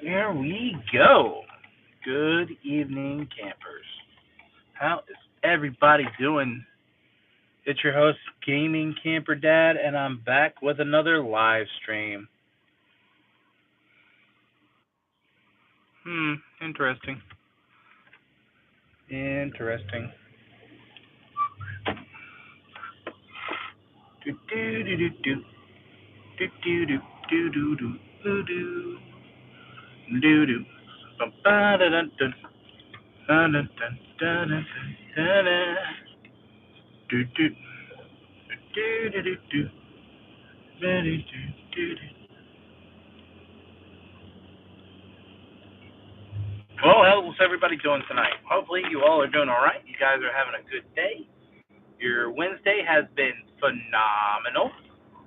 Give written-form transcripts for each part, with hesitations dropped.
Here we go. Good evening, campers. How is everybody doing? It's your host, Gaming Camper Dad, and I'm back with another live stream. Interesting. Interesting. Do do do do do do do do do do do do do do. Bum ba da dun dun dun dun dun dun dun dun dun. Do do do do do do do do do do. Well, how's everybody doing tonight? Hopefully, you all are doing all right. You guys are having a good day. Your Wednesday has been phenomenal,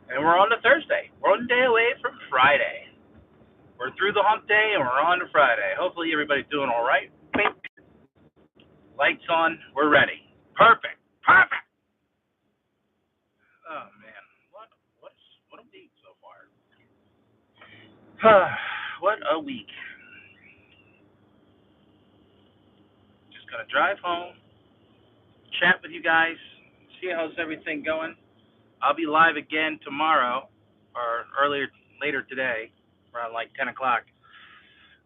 and we're on to Thursday. We're one day away from Friday. We're through the hump day, and we're on to Friday. Hopefully, everybody's doing all right. Wink. Lights on. We're ready. Perfect. Perfect. Oh man, what a week so far. What a week. Just gonna drive home, chat with you guys, see how's everything going. I'll be live again tomorrow, or later today, around like 10 o'clock.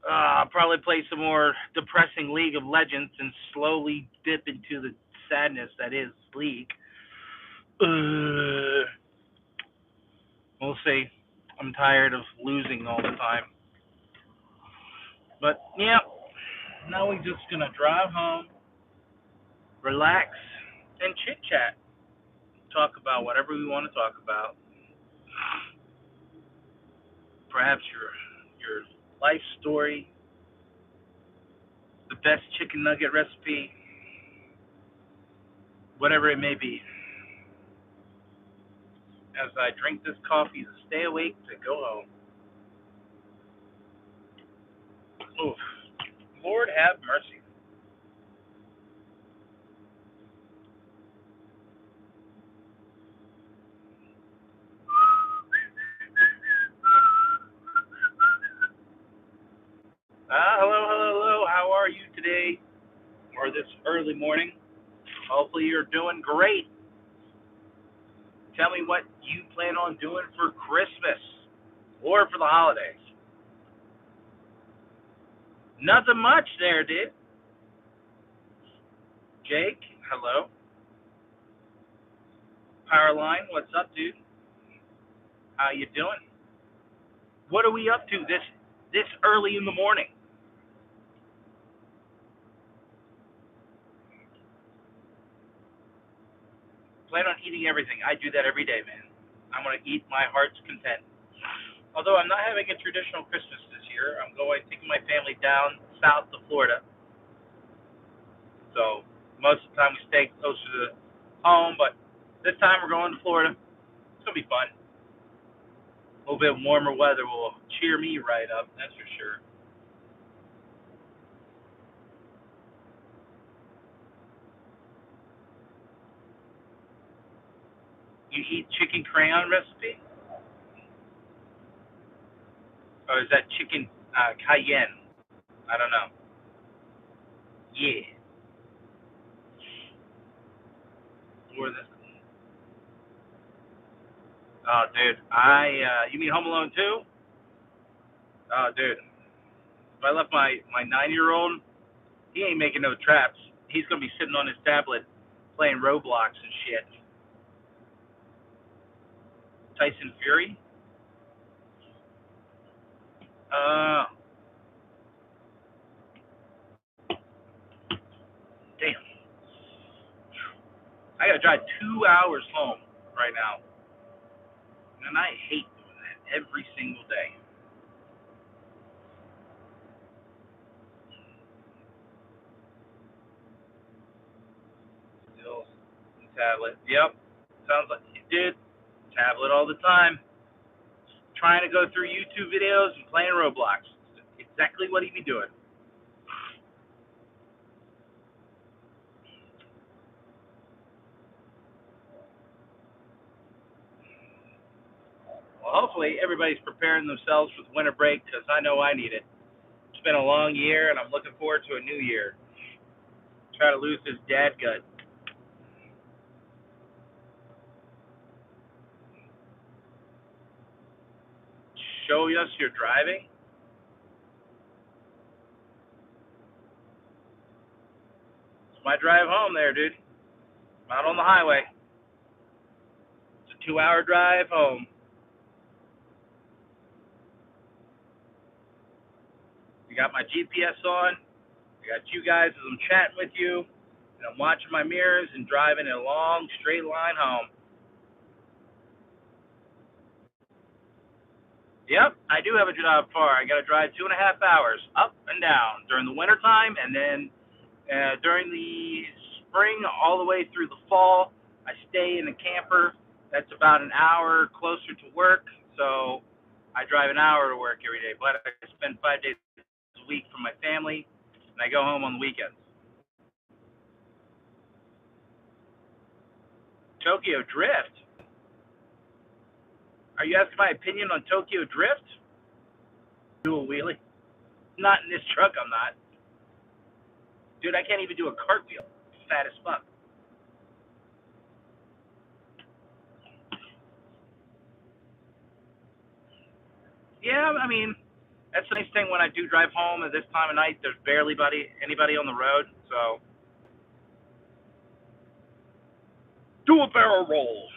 I'll probably play some more depressing League of Legends and slowly dip into the sadness that is League. We'll see. I'm tired of losing all the time. But, yeah, now we're just going to drive home, relax, and chit-chat. Talk about whatever we want to talk about. Perhaps your life story, the best chicken nugget recipe, whatever it may be. As I drink this coffee to stay awake to go home. Oof. Lord have mercy. Hello, hello, hello. How are you today or this early morning? Hopefully you're doing great. Tell me what you plan on doing for Christmas or for the holidays. Nothing much there, dude. Jake, hello. Powerline, what's up, dude? How you doing? What are we up to this early in the morning? Plan on eating everything. I do that every day, man. I'm going to eat my heart's content. Although I'm not having a traditional Christmas this year, I'm taking my family down south to Florida. So most of the time we stay closer to home, but this time we're going to Florida. It's going to be fun. A little bit warmer weather will cheer me right up, that's for sure. You eat chicken crayon recipe? Or is that chicken cayenne? I don't know. Yeah. Or this. Oh, dude. You mean Home Alone 2? Oh, dude. If I left my 9-year-old, he ain't making no traps. He's going to be sitting on his tablet playing Roblox and shit. Tyson Fury? Damn. I got to drive 2 hours home right now. And I hate doing that every single day. Still, tablet. Yep. Sounds like you did. Tablet all the time. Trying to go through YouTube videos and playing Roblox. Exactly what he'd be doing. Well, hopefully everybody's preparing themselves for the winter break because I know I need it. been a long year, and I'm looking forward to a new year. Try to lose this dad gut. Show us you're driving. It's my drive home there, dude. Not on the highway. It's a 2-hour drive home. I got my GPS on. I got you guys as I'm chatting with you, and I'm watching my mirrors and driving a long straight line home. Yep, I do have a job far. I got to drive 2.5 hours up and down during the wintertime, and then during the spring all the way through the fall, I stay in a camper. That's about an hour closer to work, so I drive an hour to work every day. But I spend 5 days a week for my family, and I go home on the weekends. Tokyo Drift? Are you asking my opinion on Tokyo Drift? Do a wheelie? Not in this truck, I'm not. Dude, I can't even do a cartwheel. Fat as fuck. Yeah, I mean, that's the nice thing when I do drive home at this time of night. There's barely anybody on the road, so do a barrel roll.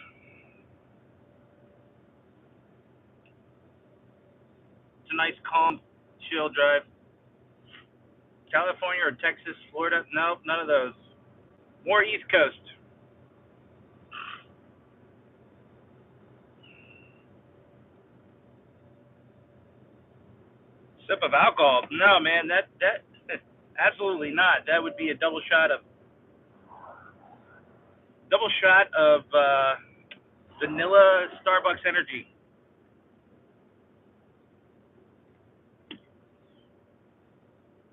It's a nice, calm, chill drive. California or Texas, Florida? No, none of those. More East Coast. Sip of alcohol? No, man. That absolutely not. That would be a double shot of vanilla Starbucks energy.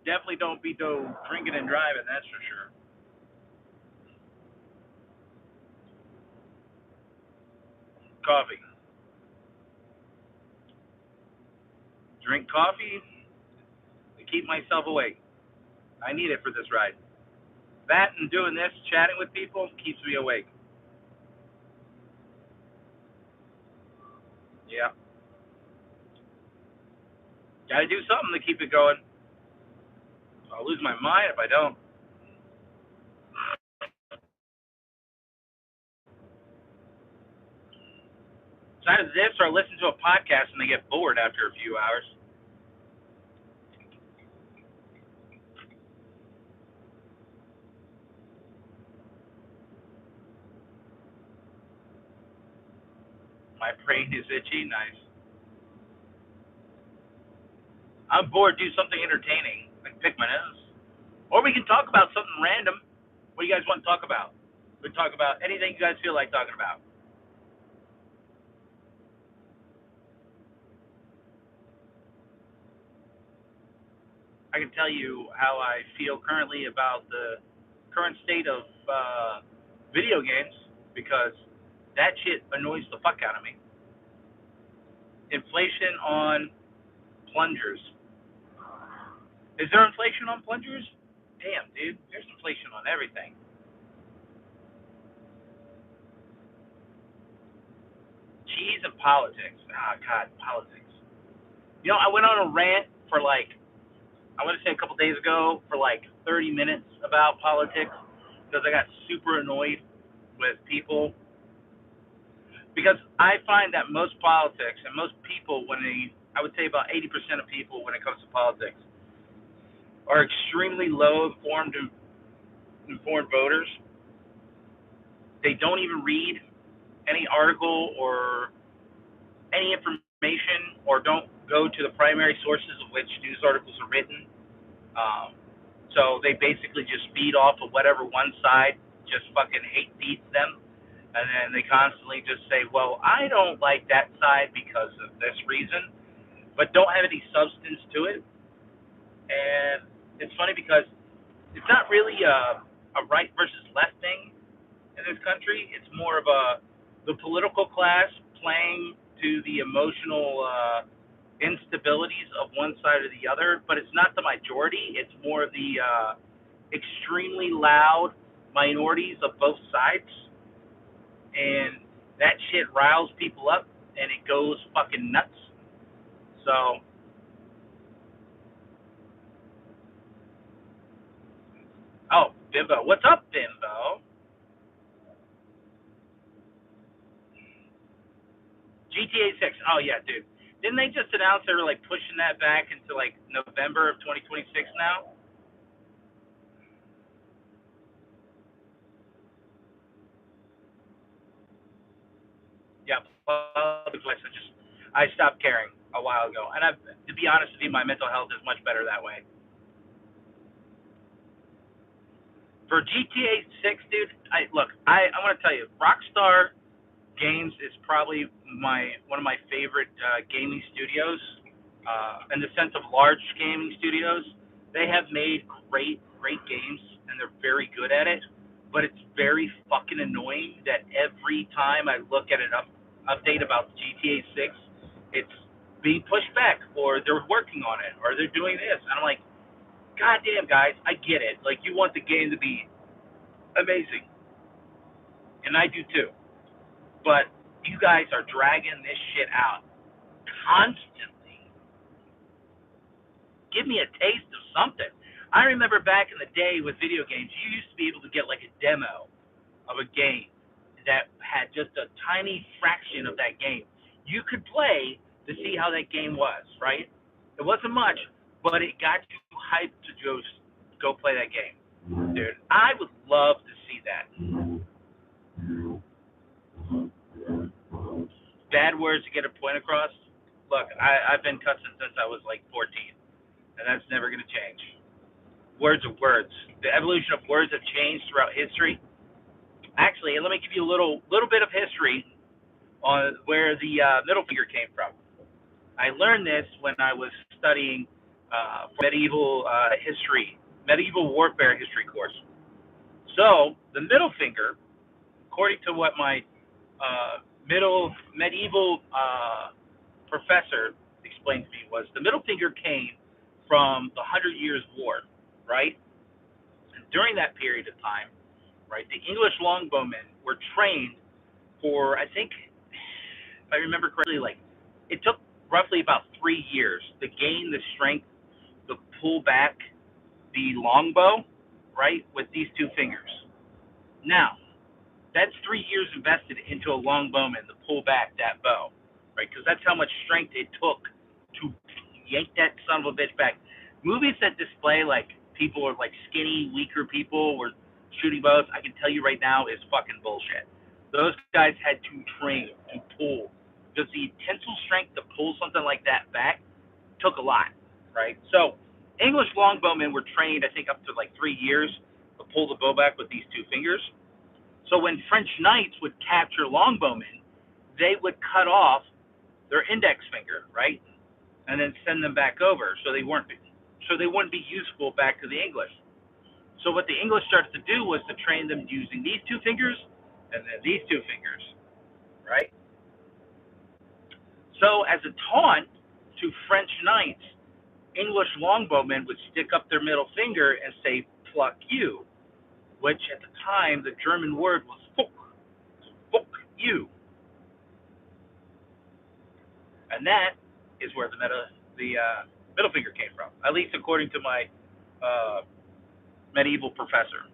Definitely don't be drinking and driving. That's for sure. Coffee. Drink coffee to keep myself awake. I need it for this ride. That and doing this, chatting with people, keeps me awake. Yeah. Gotta do something to keep it going. I'll lose my mind if I don't. So either this or listen to a podcast and they get bored after a few hours. My brain is itchy. Nice. I'm bored. Do something entertaining. Like pick my nose. Or we can talk about something random. What do you guys want to talk about? We can talk about anything you guys feel like talking about. I can tell you how I feel currently about the current state of video games because that shit annoys the fuck out of me. Inflation on plungers. Is there inflation on plungers? Damn, dude, there's inflation on everything. Cheese and politics. Ah, God, politics. You know, I went on a rant for like, I want to say a couple days ago for like 30 minutes about politics because I got super annoyed with people. Because I find that most politics and most people, I would say about 80% of people when it comes to politics, are extremely low informed voters. They don't even read any article or any information or don't go to the primary sources of which news articles are written. Um, so they basically just feed off of whatever one side just fucking hate feeds them. And then they constantly just say, well, I don't like that side because of this reason, but don't have any substance to it. And it's funny because it's not really a right versus left thing in this country. It's more of the political class playing to the emotional instabilities of one side or the other, but it's not the majority. It's more of the extremely loud minorities of both sides, and that shit riles people up, and it goes fucking nuts. So, oh, Bimbo, what's up, Bimbo? GTA 6. Oh yeah, dude. Didn't they just announce they were like pushing that back into like November of 2026 now? Yeah. Well, I stopped caring a while ago, and to be honest with you, my mental health is much better that way. For GTA 6, dude, I'm gonna tell you, Rockstar Games is probably my one of my favorite gaming studios. In the sense of large gaming studios, they have made great games, and they're very good at it. But it's very fucking annoying that every time I look at an update about GTA 6, it's being pushed back, or they're working on it, or they're doing this. And I'm like, God damn, guys, I get it. Like, you want the game to be amazing, and I do too. But you guys are dragging this shit out constantly. Give me a taste of something. I remember back in the day with video games, you used to be able to get like a demo of a game that had just a tiny fraction of that game. You could play to see how that game was, right? It wasn't much, but it got you hyped to just go play that game. Dude, I would love to see that. Bad words to get a point across. Look, I've been cussing since I was like 14, and that's never going to change. Words are words. The evolution of words have changed throughout history. Actually, let me give you a little bit of history on where the middle finger came from. I learned this when I was studying medieval history, medieval warfare history course. So the middle finger, according to what my medieval professor explained to me, was the middle finger came from the Hundred Years' War, right? And during that period of time, right, the English longbowmen were trained for, I think, if I remember correctly, like it took roughly about 3 years to gain the strength to pull back the longbow, right, with these two fingers. Now, that's 3 years invested into a longbowman to pull back that bow, right? Because that's how much strength it took to yank that son of a bitch back. Movies that display like people are like skinny, weaker people were shooting bows, I can tell you right now, is fucking bullshit. Those guys had to train to pull. Because the tensile strength to pull something like that back took a lot, right? So English longbowmen were trained, I think, up to like 3 years to pull the bow back with these two fingers. So when French knights would capture longbowmen, they would cut off their index finger, right, and then send them back over, so they wouldn't be useful back to the English. So what the English started to do was to train them using these two fingers and then these two fingers, right? So as a taunt to French knights, English longbowmen would stick up their middle finger and say "pluck you," which at the time the German word was "fuck you," and that is where the middle finger came from, at least according to my uh, medieval professor.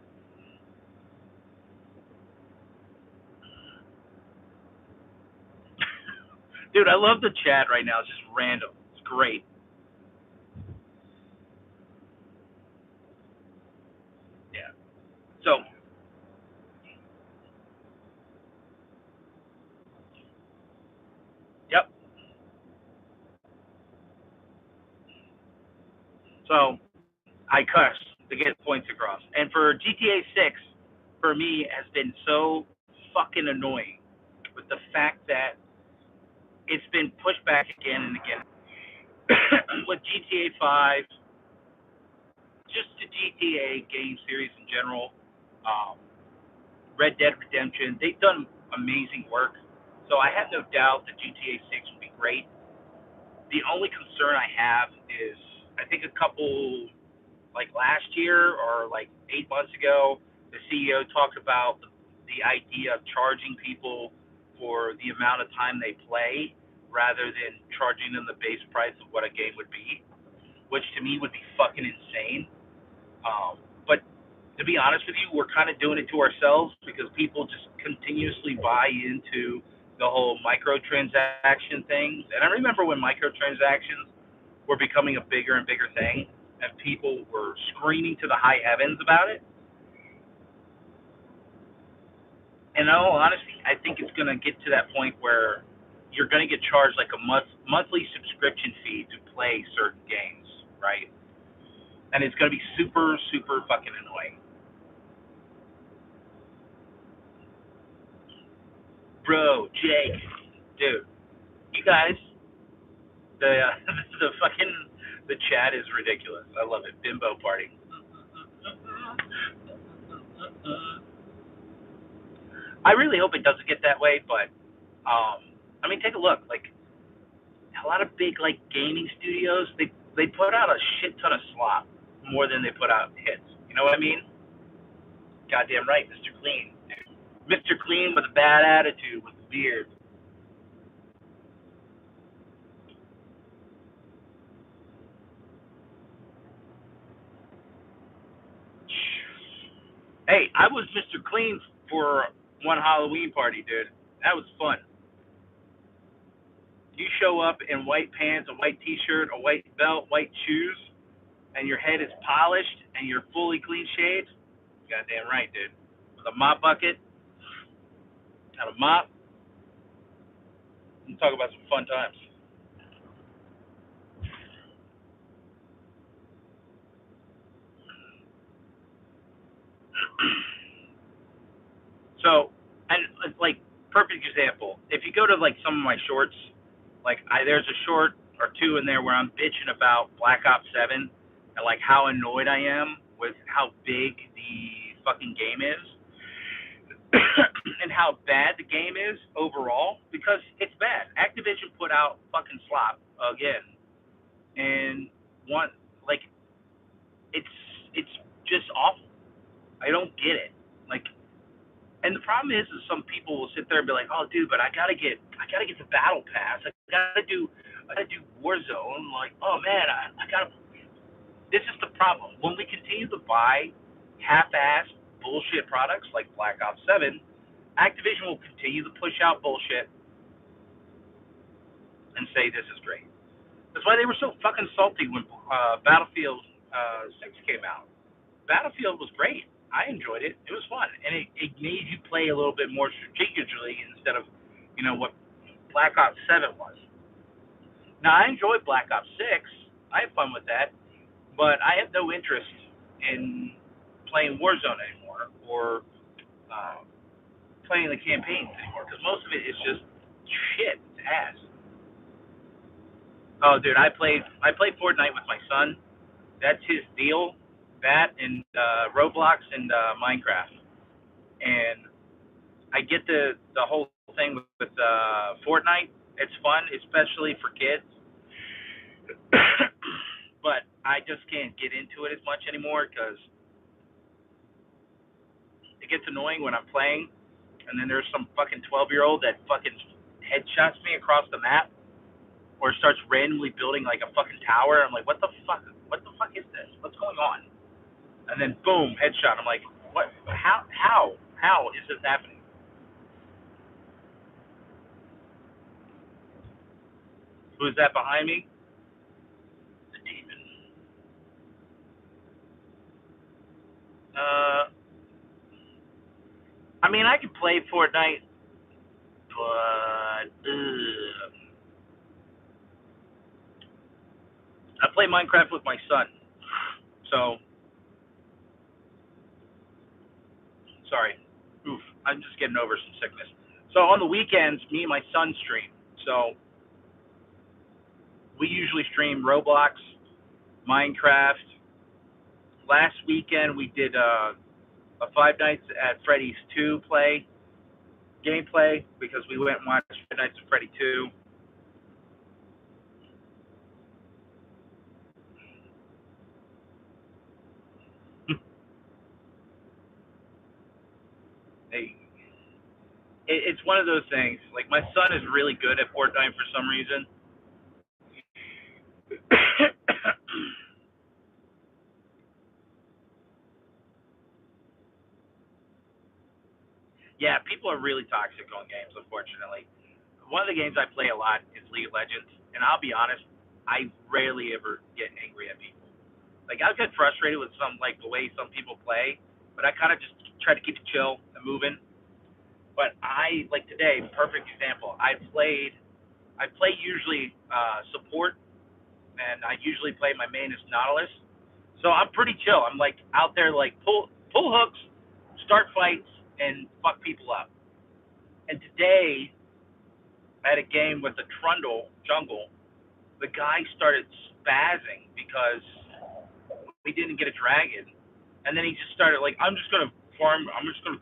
Dude, I love the chat right now. It's just random. It's great. Yeah. So, yep. So I cuss to get points across. And for GTA 6, for me, has been so fucking annoying with the fact that it's been pushed back again and again. With GTA 5, just the GTA game series in general, um, Red Dead Redemption, they've done amazing work. So I have no doubt that GTA 6 will be great. The only concern I have is I think a couple like last year or like 8 months ago, the CEO talked about the idea of charging people for the amount of time they play rather than charging them the base price of what a game would be, which to me would be fucking insane. But to be honest with you, we're kind of doing it to ourselves because people just continuously buy into the whole microtransaction things. And I remember when microtransactions were becoming a bigger and bigger thing, and people were screaming to the high heavens about it. And in all honesty, I think it's going to get to that point where you're going to get charged like a monthly subscription fee to play certain games, right? And it's going to be super, super fucking annoying. Bro, Jake, dude, you guys, the the fucking the chat is ridiculous. I love it. Bimbo party. I really hope it doesn't get that way, but I mean, take a look. Like a lot of big like gaming studios, they put out a shit ton of slop more than they put out hits. You know what I mean? Goddamn right, Mr. Clean, dude. Mr. Clean with a bad attitude with the beard. Hey, I was Mr. Clean for one Halloween party, dude. That was fun. You show up in white pants, a white t-shirt, a white belt, white shoes, and your head is polished and you're fully clean shaved. Goddamn right, dude. With a mop bucket and a mop. You talk about some fun times. So, and it's like perfect example. If you go to like some of my shorts, like there's a short or two in there where I'm bitching about Black Ops 7 and like how annoyed I am with how big the fucking game is and how bad the game is overall because it's bad. Activision put out fucking slop again, and one like it's it's just awful. I don't get it. Like, and the problem is some people will sit there and be like, "Oh, dude, but I gotta get the battle pass. I gotta do Warzone." Like, oh man, I gotta. This is the problem. When we continue to buy half-assed bullshit products like Black Ops 7, Activision will continue to push out bullshit and say this is great. That's why they were so fucking salty when Battlefield 6 came out. Battlefield was great. I enjoyed it. It was fun, and it made you play a little bit more strategically instead of, what Black Ops 7 was. Now I enjoyed Black Ops 6. I had fun with that, but I have no interest in playing Warzone anymore or uh, playing the campaigns anymore because most of it is just shit. It's ass. Oh, dude, I played Fortnite with my son. That's his deal. That and Roblox and Minecraft. And I get the whole thing with Fortnite. It's fun, especially for kids. But I just can't get into it as much anymore because it gets annoying when I'm playing, and then there's some fucking 12-year-old that fucking headshots me across the map, or starts randomly building like a fucking tower. I'm like, what the fuck? What the fuck is this? What's going on? And then boom, headshot. I'm like, what? How is this happening? Who is that behind me? The demon. Uh, I mean, I could play Fortnite, but I play Minecraft with my son. So sorry. Oof, I'm just getting over some sickness. So on the weekends, me and my son stream. So we usually stream Roblox, Minecraft. Last weekend we did a Five Nights at Freddy's 2 gameplay because we went and watched Five Nights at Freddy 2. it's one of those things. Like my son is really good at Fortnite for some reason. Yeah, people are really toxic on games, unfortunately. One of the games I play a lot is League of Legends, and I'll be honest, I rarely ever get angry at people. Like I'll get frustrated with some like the way some people play, but I kind of just try to keep it chill and moving. But I like today, perfect example. I play usually support, and I usually play my main is Nautilus. So I'm pretty chill. I'm like out there like pull hooks, start fights, and fuck people up. And today I had a game with the Trundle jungle. The guy started spazzing because we didn't get a dragon, and then he just started like, I'm just gonna farm. I'm just gonna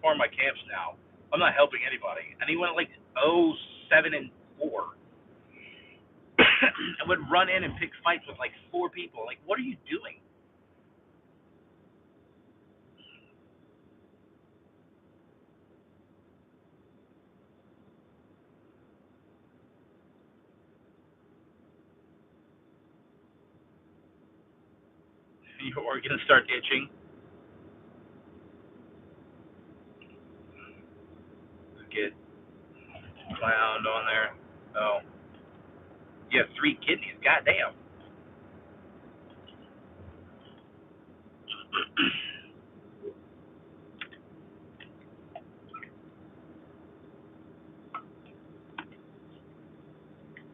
farm my camps now. I'm not helping anybody. And he went like 0-7-4, and would run in and pick fights with like four people. Like, what are you doing? You're gonna start itching. Get clowned on there. Oh, you have three kidneys. Goddamn.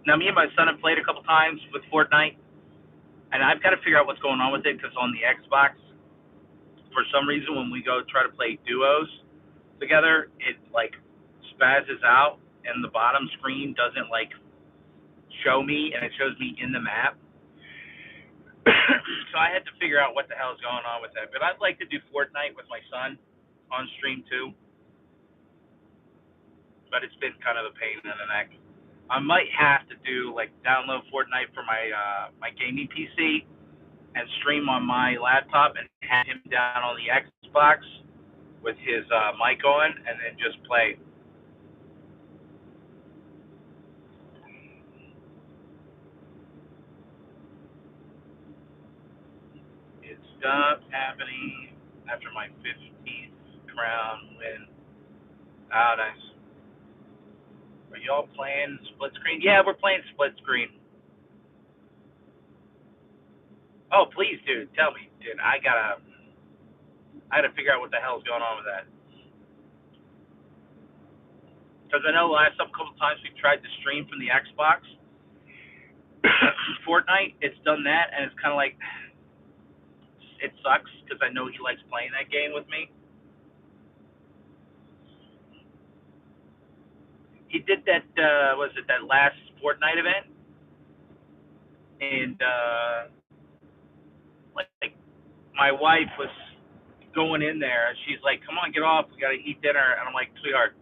Now, me and my son have played a couple times with Fortnite, and I've got to figure out what's going on with it because on the Xbox, for some reason, when we go try to play duos together, it like spazzes out, and the bottom screen doesn't like show me, and it shows me in the map. So I had to figure out what the hell is going on with that. But I'd like to do Fortnite with my son on stream too, but it's been kind of a pain in the neck. I might have to do like download Fortnite for my gaming PC and stream on my laptop and have him down on the Xbox with his mic on and then just play. It stopped happening after my 15th crown win. Oh, nice. Are y'all playing split screen? Yeah, we're playing split screen. Oh, please, dude, tell me, dude. I gotta figure out what the hell's going on with that. Because I know last couple times we tried to stream from the Xbox, Fortnite, it's done that, and it's kind of like it sucks because I know he likes playing that game with me. He did that. Was it that last Fortnite event? And like my wife was going in there, and she's like, "Come on, get off. We gotta eat dinner." And I'm like, "Sweetheart,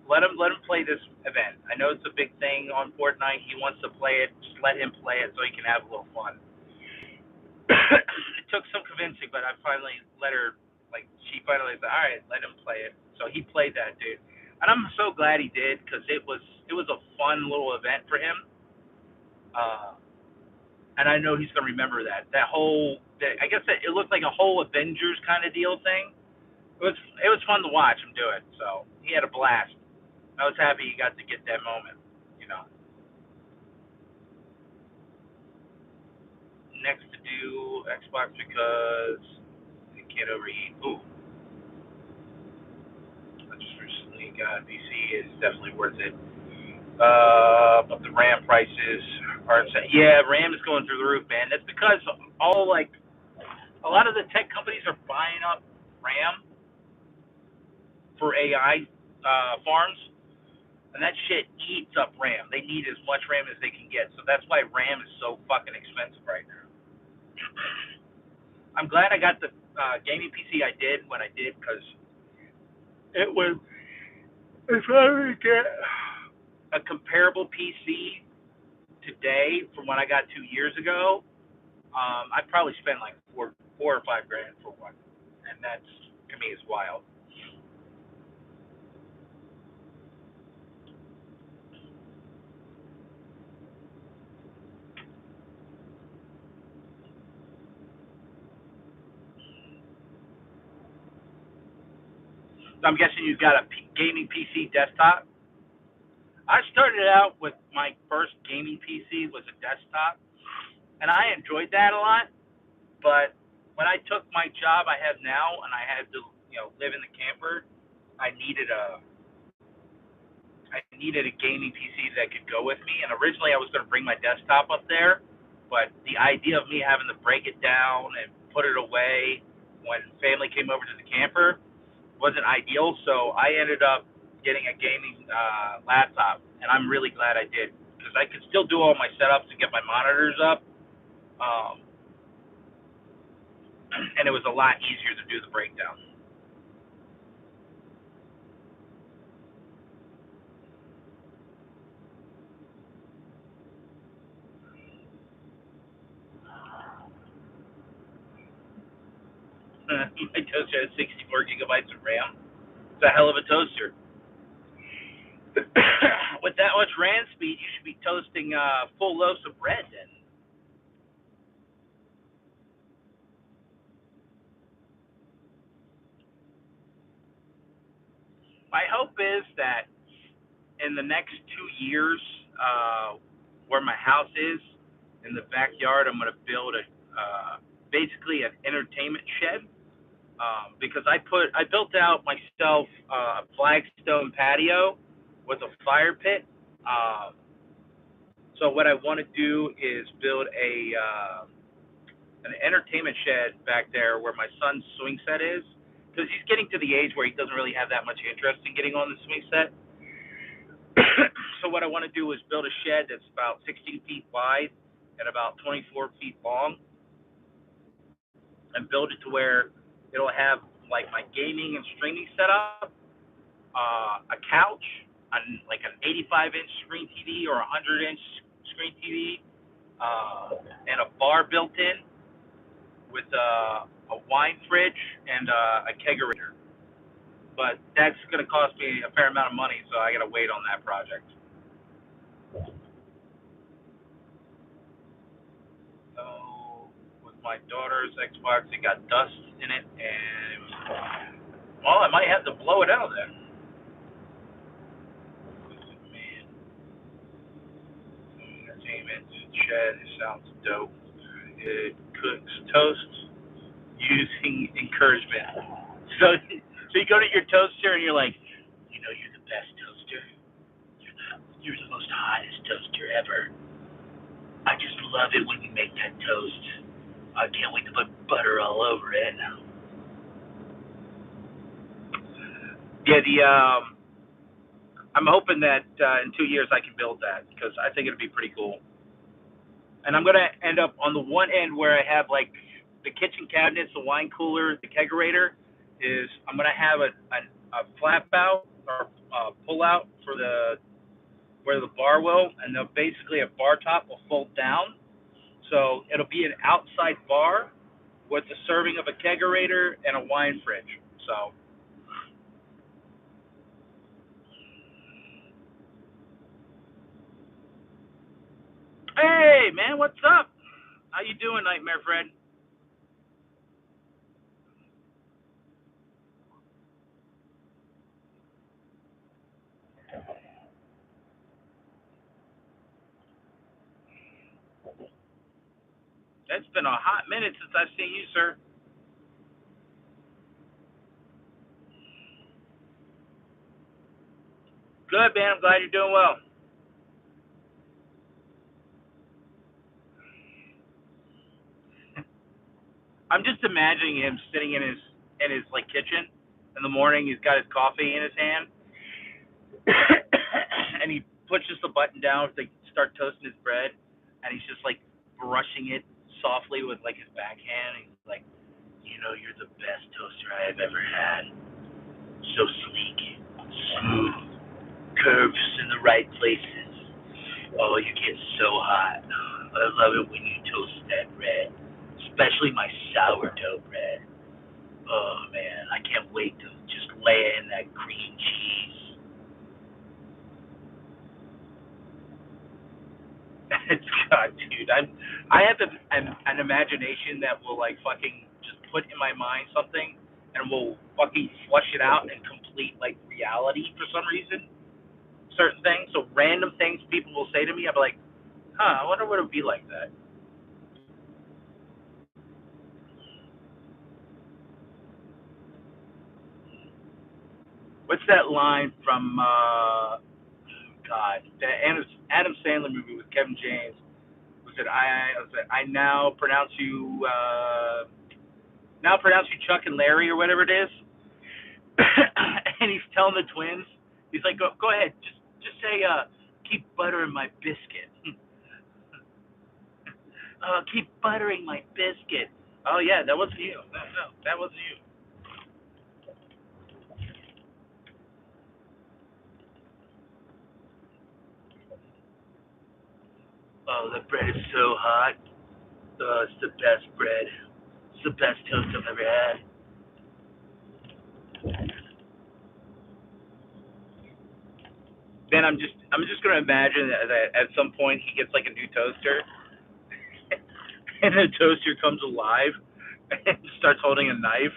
let him play this event. I know it's a big thing on Fortnite. He wants to play it. Just let him play it so he can have a little fun." It took some convincing, but I finally let her. Like she finally said, "All right, let him play it." So he played that, dude, and I'm so glad he did because it was a fun little event for him. Uh, and I know he's gonna remember that whole. I guess it looked like a whole Avengers kind of deal thing. It was fun to watch him do it. So he had a blast. I was happy he got to get that moment. You know. Next to do Xbox because I can't overeat. Ooh, I just recently got PC. It's definitely worth it. But the RAM prices are insane. Yeah, RAM is going through the roof, man. That's because all like a lot of the tech companies are buying up RAM for AI farms, and that shit eats up RAM. They need as much RAM as they can get, so that's why RAM is so fucking expensive right now. I'm glad I got the gaming PC I did when I did because it was. If I were to get a comparable PC today from when I got 2 years ago, I'd probably spend like four or $5 grand for one, and that's to me is wild. I'm guessing you've got a gaming PC desktop. I started out with my first gaming PC was a desktop, and I enjoyed that a lot. But when I took my job I have now, and I had to, live in the camper, I needed a gaming PC that could go with me. And originally I was going to bring my desktop up there, but the idea of me having to break it down and put it away when family came over to the camper wasn't ideal. So I ended up getting a gaming laptop, and I'm really glad I did because I could still do all my setups and get my monitors up. Um, and it was a lot easier to do the breakdown. My toaster has 64 gigabytes of RAM. It's a hell of a toaster. With that much RAM speed, you should be toasting full loaves of bread then. My hope is that in the next 2 years, where my house is, in the backyard, I'm going to build basically an entertainment shed. Because I built out myself a flagstone patio with a fire pit. Um, so what I want to do is build an entertainment shed back there where my son's swing set is, because he's getting to the age where he doesn't really have that much interest in getting on the swing set. So what I want to do is build a shed that's about 16 feet wide and about 24 feet long, and build it to where it'll have like my gaming and streaming setup, a couch, like an 85-inch screen TV or a 100-inch screen TV, and a bar built in with a wine fridge and a kegerator. But that's going to cost me a fair amount of money, so I got to wait on that project. So with my daughter's Xbox, it got dust in it, and well, I might have to blow it out then. Man, entertainment shed sounds dope. It cooks toast using encouragement. So you go to your toaster and you're like, you're the best toaster. You're the most hottest toaster ever. I just love it when you make that toast. I can't wait to put butter all over it. Yeah, I'm hoping that in 2 years I can build that because I think it'd be pretty cool. And I'm gonna end up on the one end where I have like the kitchen cabinets, the wine cooler, the kegerator. Is I'm gonna have a flap out or pull out for the where the bar will, and then basically a bar top will fold down, so it'll be an outside bar with the serving of a kegerator and a wine fridge. So, hey man, what's up? How you doing, Nightmare Fred? It's been a hot minute since I've seen you, sir. Good, man. I'm glad you're doing well. I'm just imagining him sitting in his like kitchen in the morning. He's got his coffee in his hand, and he pushes the button down to start toasting his bread, and he's just like brushing it softly with like his backhand. He's like, you're the best toaster I have ever had. So sleek, smooth, curves in the right places. Oh, you get so hot. I love it when you toast that bread, especially my sourdough bread. Oh man, I can't wait to just lay in that cream cheese. God, dude, I have an imagination that will like fucking just put in my mind something, and will fucking flush it out in complete like reality for some reason. Certain things, so random things people will say to me, I'll be like, huh, I wonder what it would be like that. What's that line from God, the Adam Sandler movie with Kevin James? I now pronounce you Chuck and Larry or whatever it is. And he's telling the twins, he's like, go ahead, just say keep buttering my biscuit. Keep buttering my biscuit. Oh yeah, that wasn't you. No, that wasn't you. Oh, the bread is so hot. Oh, it's the best bread. It's the best toast I've ever had. Then I'm just gonna imagine that at some point he gets like a new toaster, and the toaster comes alive and starts holding a knife.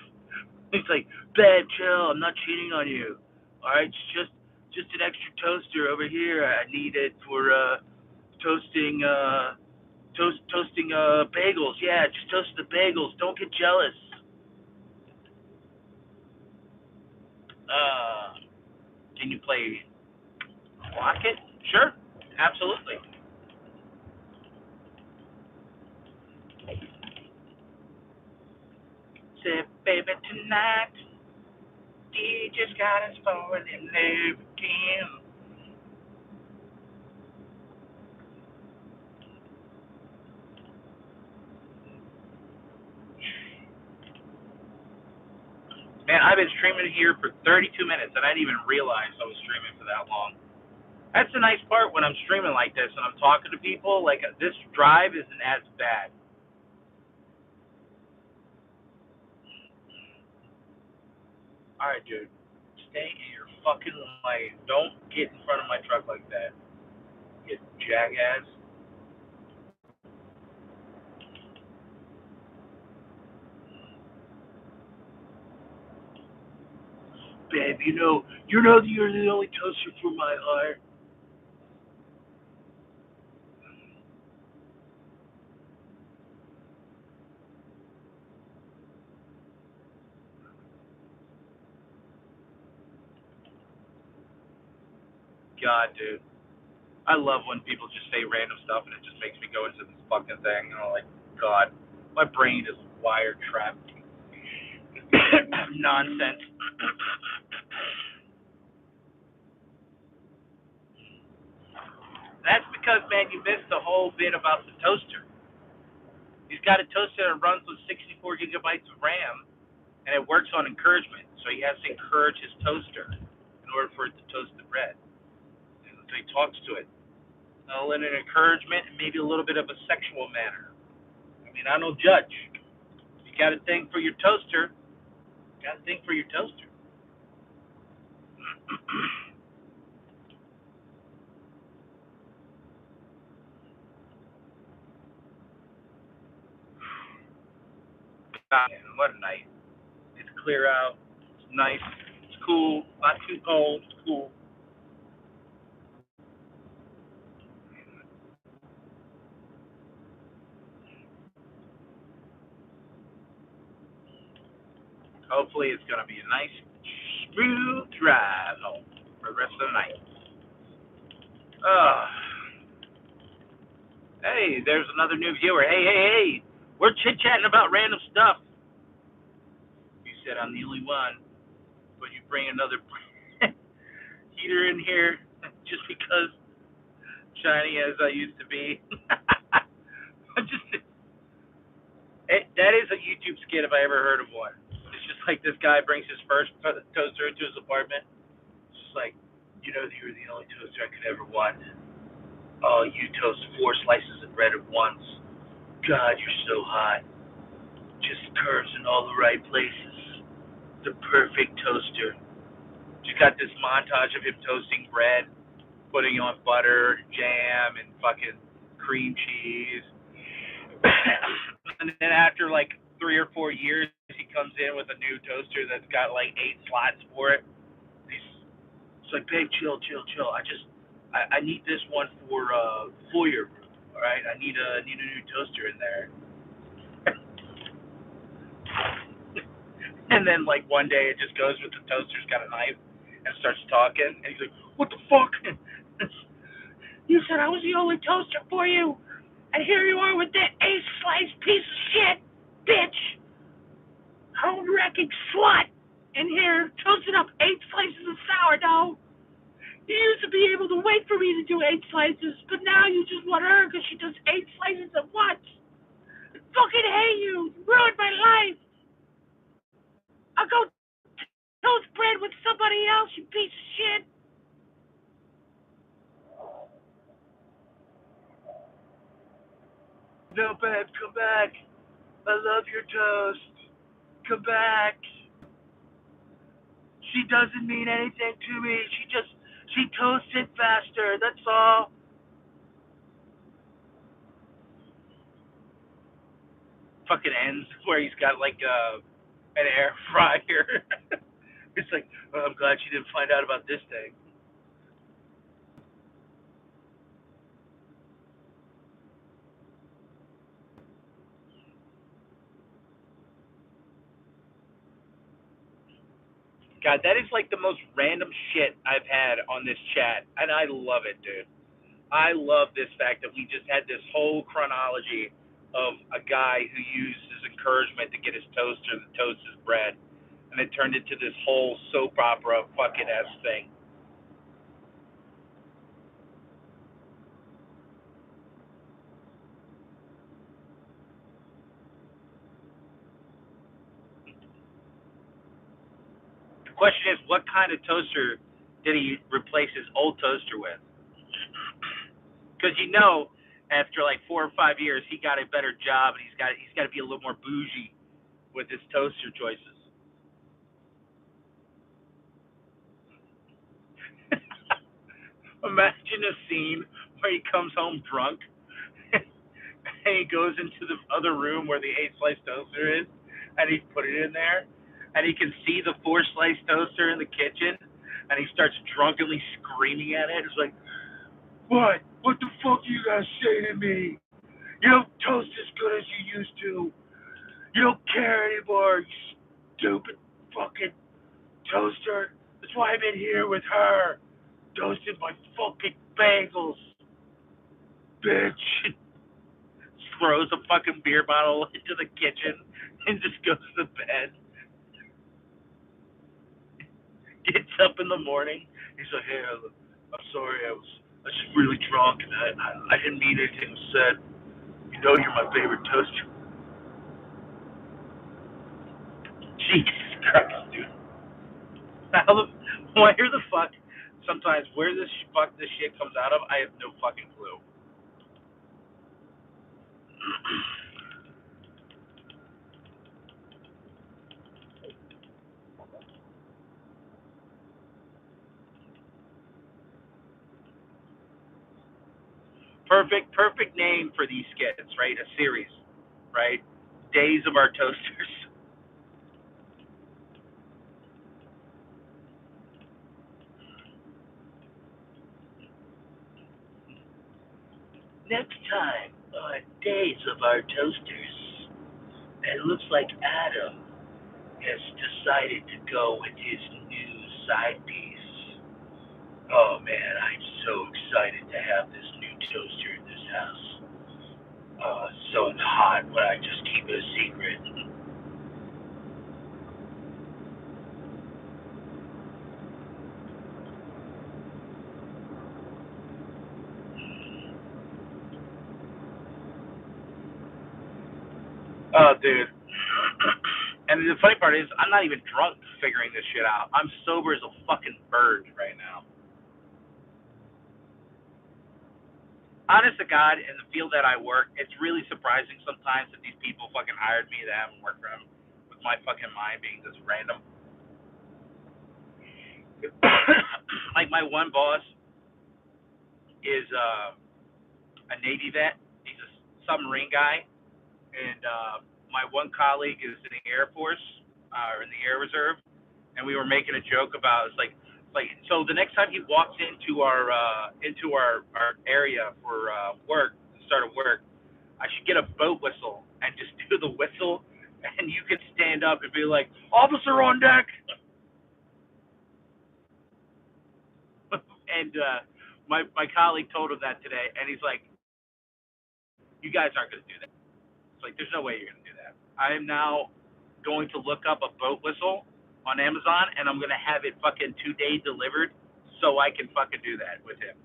He's like, "Babe, chill. I'm not cheating on you. All right, it's just an extra toaster over here. I need it for toasting toasting bagels. Yeah, just toast the bagels. Don't get jealous." Uh, can you play Rocket? Sure, absolutely. Said, baby, tonight, he just got his phone and never again. Man, I've been streaming here for 32 minutes, and I didn't even realize I was streaming for that long. That's the nice part when I'm streaming like this and I'm talking to people. Like, this drive isn't as bad. All right, dude. Stay in your fucking lane. Don't get in front of my truck like that. You jackass. Babe, you know that you're the only toaster for my heart. God, dude. I love when people just say random stuff and it just makes me go into this fucking thing. And I'm like, God, my brain is wired trapped. Nonsense. That's because, man, you missed the whole bit about the toaster. He's got a toaster that runs with 64 gigabytes of RAM, and it works on encouragement. So he has to encourage his toaster in order for it to toast the bread. And so he talks to it, all in an encouragement and maybe a little bit of a sexual manner. I mean, I don't judge. You got a thing for your toaster. You got a thing for your toaster. God, man, what a night. It's clear out. It's nice. It's cool. Not too cold. It's cool. Hopefully, it's going to be a nice, smooth drive home for the rest of the night. Uh, hey, there's another new viewer. Hey. We're chit chatting about random stuff. You said I'm the only one, but you bring another heater in here just because shiny as I used to be. I'm just that is a YouTube skit if I ever heard of one. It's just like this guy brings his first toaster into his apartment. It's just like, you know, you were the only toaster I could ever want. Oh, you toast 4 slices of bread at once. God, you're so hot. Just curves in all the right places. The perfect toaster. Just got this montage of him toasting bread, putting on butter, jam, and fucking cream cheese. And then after like 3 or 4 years, he comes in with a new toaster that's got like 8 slots for it. It's like, babe, chill. I need this one for foyer room. All right, I need a new toaster in there. And then like one day it just goes with the toaster's got a knife and starts talking, and he's like, "What the fuck? You said I was the only toaster for you, and here you are with that 8-slice piece of shit, bitch, home-wrecking slut, in here toasting up 8 slices of sourdough. You used to be able to wait for me to do 8 slices, but now you just want her because she does 8 slices at once. I fucking hate you. You ruined my life. I'll go toast bread with somebody else, you piece of shit." No, babe, come back. I love your toast. Come back. She doesn't mean anything to me. She toasts it faster. That's all. Fucking ends where he's got like an air fryer. It's like, well, I'm glad she didn't find out about this thing. God, that is like the most random shit I've had on this chat, and I love it, dude. I love this fact that we just had this whole chronology of a guy who used his encouragement to get his toaster to toast his bread, and it turned into this whole soap opera fucking ass thing. The question is, what kind of toaster did he replace his old toaster with? Because after like 4 or 5 years, he got a better job, and he's got to be a little more bougie with his toaster choices. Imagine a scene where he comes home drunk and he goes into the other room where the 8-slice toaster is, and he put it in there, and he can see the 4-slice toaster in the kitchen, and he starts drunkenly screaming at it. It's like, what? What the fuck do you guys say to me? You don't toast as good as you used to. You don't care anymore, you stupid fucking toaster. That's why I'm in here with her, toasting my fucking bagels, bitch. Throws a fucking beer bottle into the kitchen and just goes to bed. Gets up in the morning. He's like, "Hey, I'm sorry. I was just really drunk, and I didn't mean anything was said. You know you're my favorite toaster." Jesus Christ, dude. How the where the fuck? Sometimes where this shit comes out of, I have no fucking clue. Perfect name for these skits, right? A series, right? Days of Our Toasters. Next time on Days of Our Toasters, it looks like Adam has decided to go with his new side piece. Oh man, I'm so excited to have this new toaster in this house. Oh, it's so hot when I just keep it a secret. Oh, dude. And the funny part is, I'm not even drunk figuring this shit out. I'm sober as a fucking bird right now. Honest to God, in the field that I work, it's really surprising sometimes that these people fucking hired me to have them work for them, with my fucking mind being this random. Like my one boss is a Navy vet. He's a submarine guy, and my one colleague is in the Air Force. in the Air Reserve, and we were making a joke about it's like so the next time he walks into our area for work, the start of work, I should get a boat whistle and just do the whistle, and you can stand up and be like, "Officer on deck." And my colleague told him that today, and he's like, "You guys aren't going to do that." It's like, there's no way you're going to do that. I am now going to look up a boat whistle on Amazon, and I'm going to have it fucking 2 day delivered so I can fucking do that with him.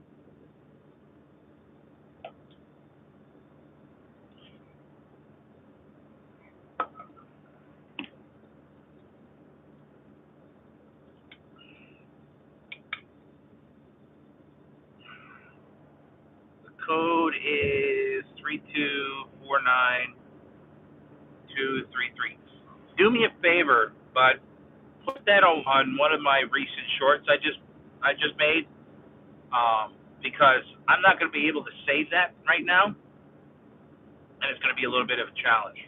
The code is 3249233. Do me a favor, but put that on one of my recent shorts I just made, because I'm not going to be able to save that right now, and it's going to be a little bit of a challenge.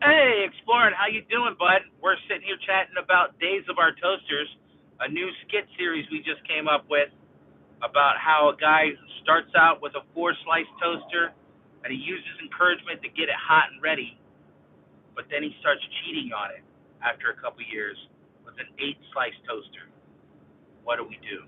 Hey, Exploring, how you doing, bud? We're sitting here chatting about Days of Our Toasters, a new skit series we just came up with about how a guy starts out with a 4-slice toaster, and he uses encouragement to get it hot and ready, but then he starts cheating on it after a couple years with an 8-slice toaster. What do we do?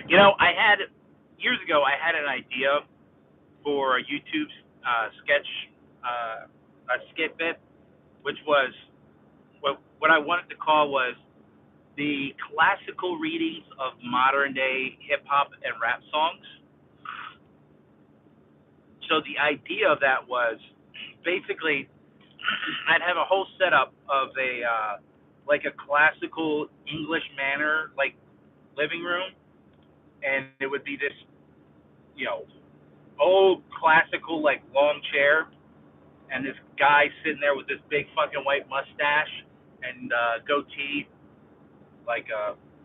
You know, years ago, I had an idea for a YouTube sketch, a skit bit, which was what I wanted to call was the classical readings of modern day hip hop and rap songs. So the idea of that was basically I'd have a whole setup of a like a classical English manor like living room, and it would be this, you know, old classical like long chair, and this guy sitting there with this big fucking white mustache and goatee, like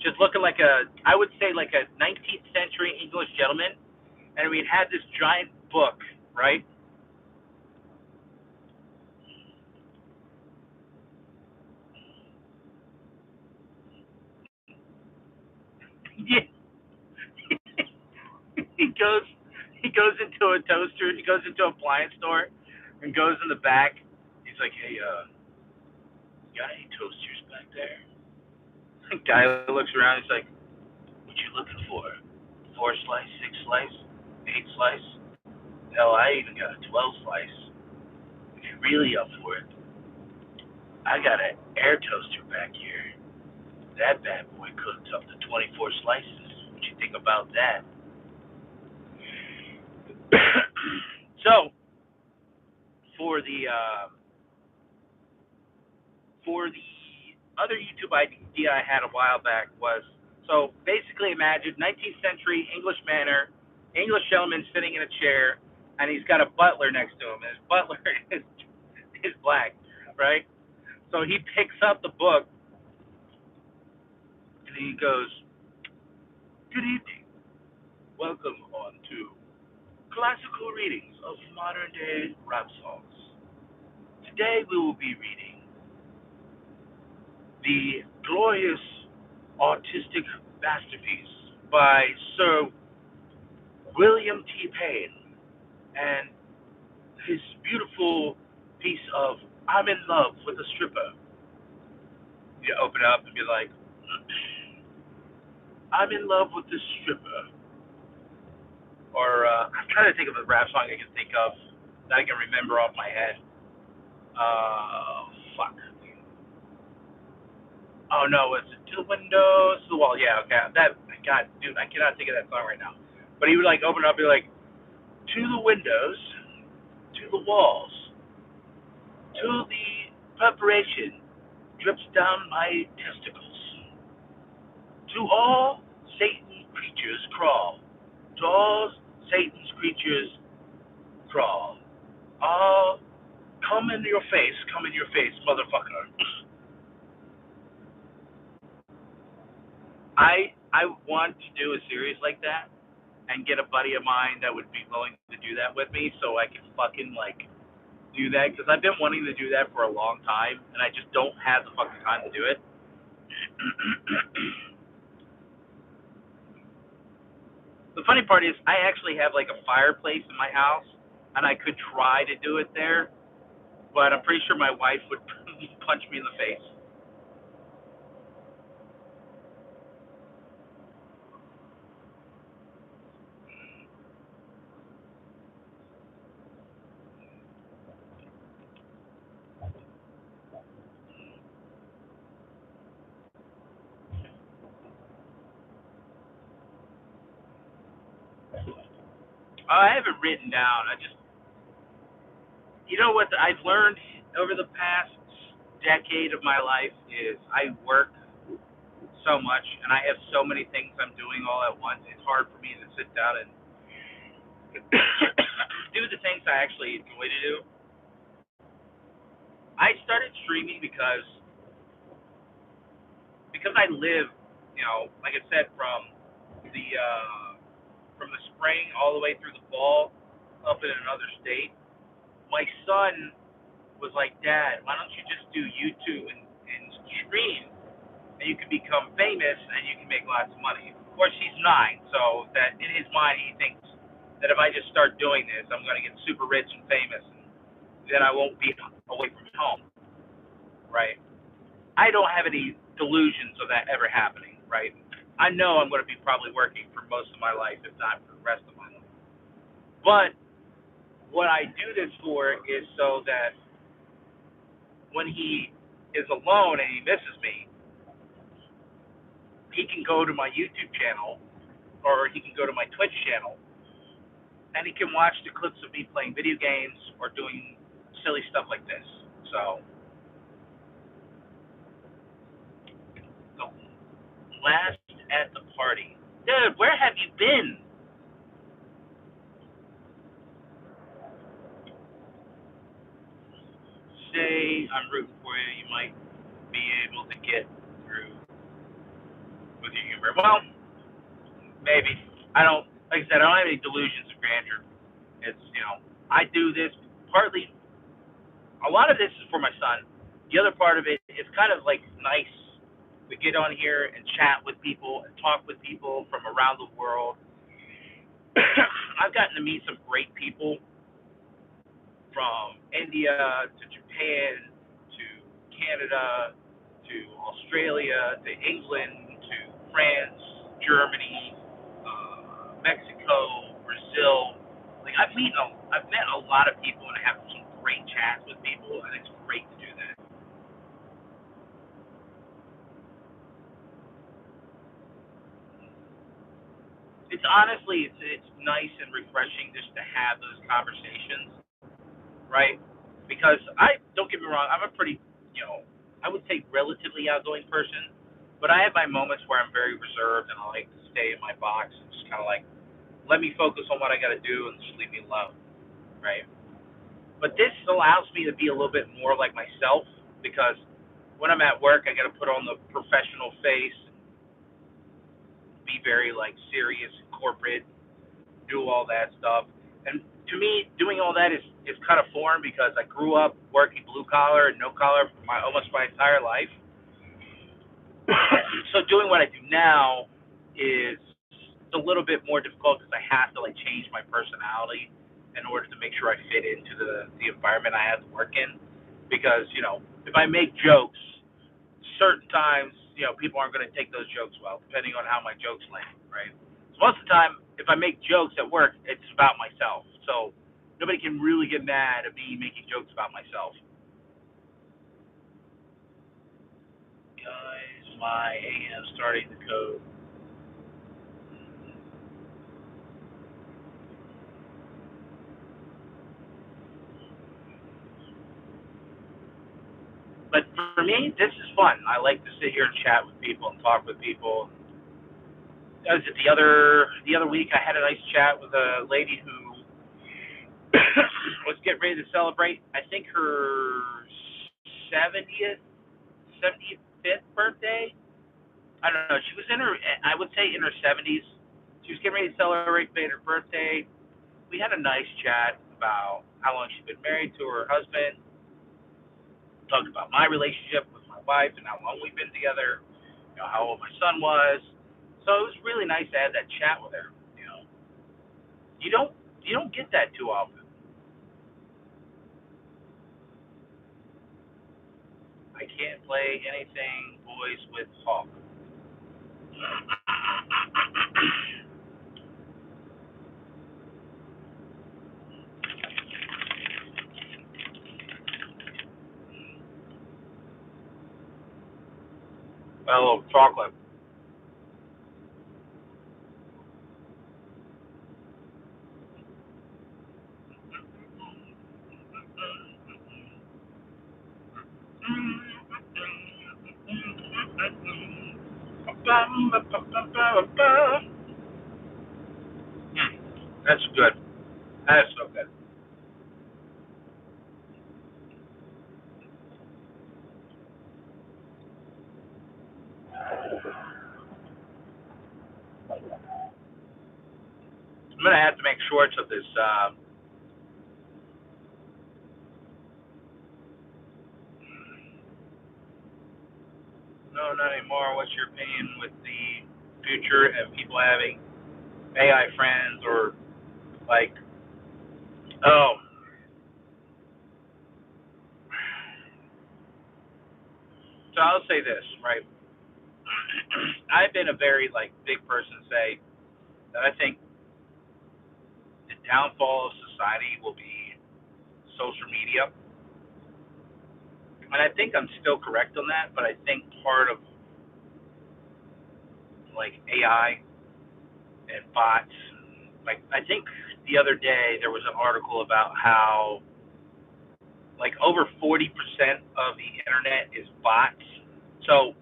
just looking like I would say like a 19th century English gentleman, and we'd had this giant book, right? Yeah. he goes he goes into a toaster, he goes into a appliance store and goes in the back. He's like, "Hey, got any toasters back there?" The guy looks around, he's like, "What you looking for? 4-slice, 6-slice, 8-slice? Hell, I even got a 12-slice. If you're really up for it, I got an air toaster back here. That bad boy cooks up to 24 slices. What you think about that?" So for the uh, for the other YouTube idea I had a while back was, so basically imagine 19th century English manor, English gentleman sitting in a chair, and he's got a butler next to him, and his butler is black, right? So he picks up the book and he goes, "Good evening. Welcome on to classical readings of modern day rap songs. Today we will be reading the glorious artistic masterpiece by Sir William T. Payne and his beautiful piece of I'm in Love with a Stripper." You open it up and be like, "I'm in love with this stripper." Or I'm trying to think of a rap song I can think of that I can remember off my head. Fuck. Oh no, it's to the windows, to the wall. Yeah, okay. That God, dude, I cannot think of that song right now. But he would like open it up and be like, "To the windows, to the walls, to the preparation drips down my testicles. To all Satan's creatures crawl. To all Satan's creatures crawl. All Come in your face, motherfucker. I want to do a series like that and get a buddy of mine that would be willing to do that with me, so I can fucking like do that, because I've been wanting to do that for a long time and I just don't have the fucking time to do it. The funny part is I actually have like a fireplace in my house and I could try to do it there, but I'm pretty sure my wife would punch me in the face. I have it written down. You know what I've learned over the past decade of my life is I work so much and I have so many things I'm doing all at once. It's hard for me to sit down and do the things I actually enjoy to do. I started streaming because I live, like I said, the from the spring all the way through the fall, up in another state. My son was like, Dad, why don't you just do YouTube and stream, and you can become famous and you can make lots of money. Of course, he's 9, so that in his mind he thinks that if I just start doing this, I'm going to get super rich and famous, and then I won't be away from home, right? I don't have any delusions of that ever happening, right? I know I'm going to be probably working for most of my life, if not for the rest of my life. But what I do this for is so that when he is alone and he misses me, he can go to my YouTube channel or he can go to my Twitch channel and he can watch the clips of me playing video games or doing silly stuff like this. So, the last at the party. Dude, where have you been? Say I'm rooting for you. You might be able to get through with your humor. Well, maybe. I don't, like I said, I don't have any delusions of grandeur. It's, I do this partly, a lot of this is for my son. The other part of it is kind of like nice. We get on here and chat with people and talk with people from around the world. I've gotten to meet some great people from India to Japan to Canada to Australia to England to France, Germany, Mexico, Brazil. Like I've met a lot of people and I have some great chats with people, and it's great to do that. It's honestly it's nice and refreshing just to have those conversations, right? Because I don't get me wrong, I'm a pretty, I would say relatively outgoing person, but I have my moments where I'm very reserved and I like to stay in my box and just kind of like let me focus on what I got to do and just leave me alone, right? But this allows me to be a little bit more like myself because when I'm at work, I got to put on the professional face, be very like serious and corporate, do all that stuff. And to me, doing all that is kind of foreign because I grew up working blue collar and no collar for almost my entire life. So doing what I do now is a little bit more difficult because I have to like change my personality in order to make sure I fit into the environment I have to work in. Because if I make jokes, certain times people aren't going to take those jokes well, depending on how my jokes land, right? So most of the time, if I make jokes at work, it's about myself. So nobody can really get mad at me making jokes about myself. Guys, my AM starting to code. But for me, this is fun. I like to sit here and chat with people and talk with people. Was it the other week? I had a nice chat with a lady who was getting ready to celebrate, I think, her 70th, 75th birthday. I don't know. She was in her, I would say, in her 70s. She was getting ready to celebrate her birthday. We had a nice chat about how long she'd been married to her husband. Talked about my relationship with my wife and how long we've been together. How old my son was. So it was really nice to have that chat with her. You don't you don't get that too often. I can't play anything voice with Hawk. A little chocolate. That's good. That is so good. I'm gonna have to make shorts of this. No, not anymore. What's your opinion with the future and people having AI friends or like? Oh, so I'll say this, right? I've been a very like big person to say that I think the downfall of society will be social media, and I think I'm still correct on that. But I think part of like AI and bots, like I think the other day there was an article about how like over 40% of the internet is bots. So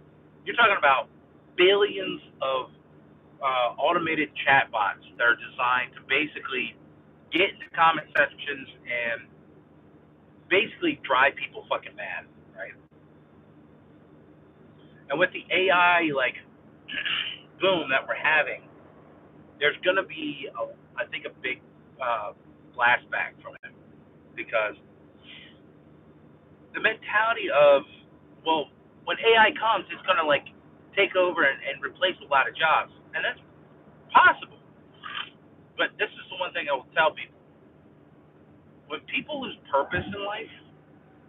you're talking about billions of automated chatbots that are designed to basically get into comment sections and basically drive people fucking mad, right? And with the AI like boom that we're having, there's going to be, I think, a big blast back from it because the mentality of, well, when AI comes, it's going to like take over and replace a lot of jobs, and that's possible. But this is the one thing I will tell people: when people lose purpose in life,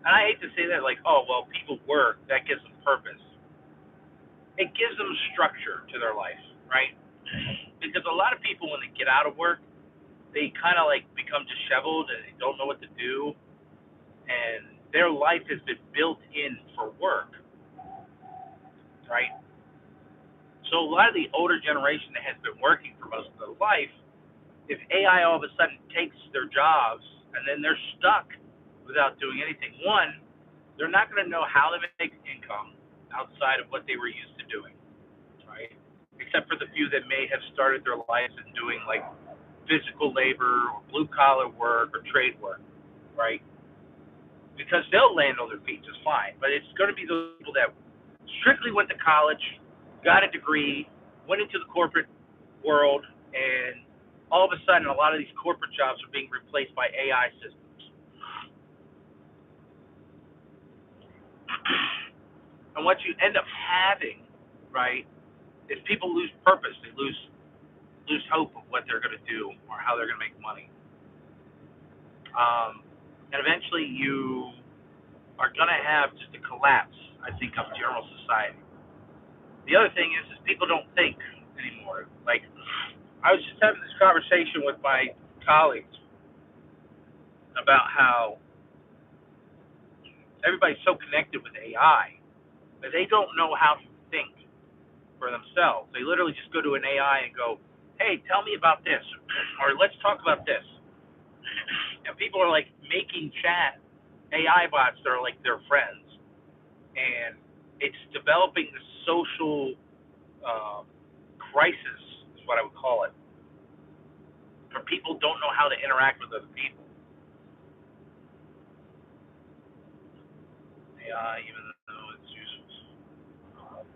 and I hate to say that, like, oh well, people work, that gives them purpose. It gives them structure to their life, right? Because a lot of people, when they get out of work, they kind of like become disheveled and they don't know what to do, and their life has been built in for work, right? So a lot of the older generation that has been working for most of their life, if AI all of a sudden takes their jobs and then they're stuck without doing anything, one, they're not going to know how to make income outside of what they were used to doing, right? Except for the few that may have started their lives in doing like physical labor or blue collar work or trade work, right? Because they'll land on their feet just fine. But it's going to be those people that strictly went to college, got a degree, went into the corporate world, and all of a sudden, a lot of these corporate jobs are being replaced by AI systems. And what you end up having, right, is people lose purpose. They lose hope of what they're going to do or how they're going to make money. And eventually, you are going to have just a collapse, I think, of general society. The other thing is people don't think anymore. Like, I was just having this conversation with my colleagues about how everybody's so connected with AI that they don't know how to think for themselves. They literally just go to an AI and go, hey, tell me about this, or let's talk about this. And people are like making chat AI bots that are like their friends. And it's developing the social crisis, is what I would call it, where people don't know how to interact with other people. AI, even though it's useless. Um,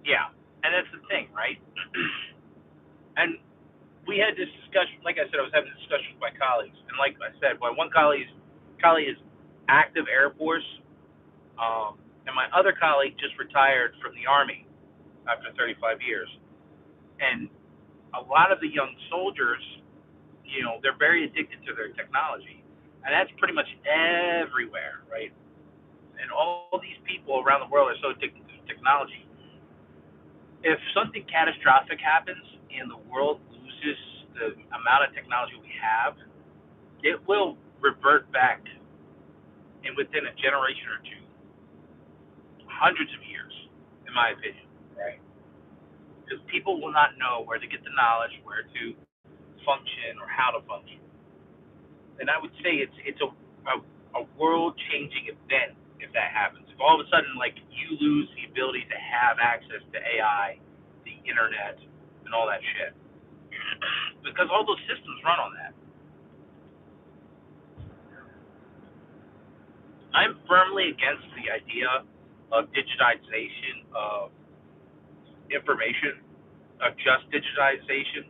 yeah, and that's the thing, right? And we had this discussion. Like I said, I was having a discussion with my colleagues, and like I said, my one colleague is active Air Force, and my other colleague just retired from the Army after 35 years. And a lot of the young soldiers, they're very addicted to their technology, and that's pretty much everywhere, right? And all these people around the world are so addicted to technology. If something catastrophic happens and the world loses the amount of technology we have, it will revert back in within a generation or two, hundreds of years, in my opinion, right? Because people will not know where to get the knowledge, where to function, or how to function. And I would say it's a world changing event if that happens. If all of a sudden, like, you lose the ability to have access to AI, the internet, and all that shit, because all those systems run on that. I'm firmly against the idea of digitization of information, of just digitization.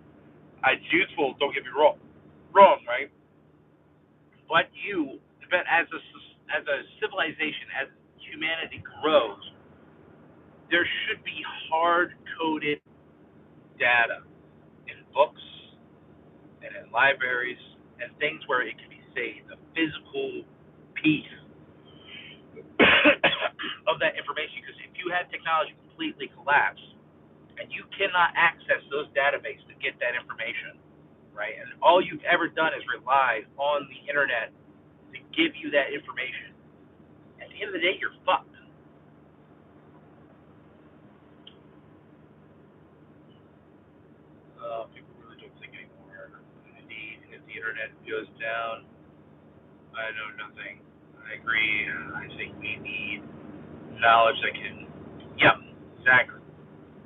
It's useful, don't get me wrong, right? But as a civilization, as humanity grows, there should be hard coded data in books and in libraries and things where it can be saved, a physical piece of that information. Because if you had technology completely collapse and you cannot access those databases to get that information, right? And all you've ever done is rely on the internet to give you that information. At the end of the day, you're fucked. People really don't think anymore. Indeed, if the internet goes down, I know nothing. I agree. I think we need knowledge that can. Yeah, exactly.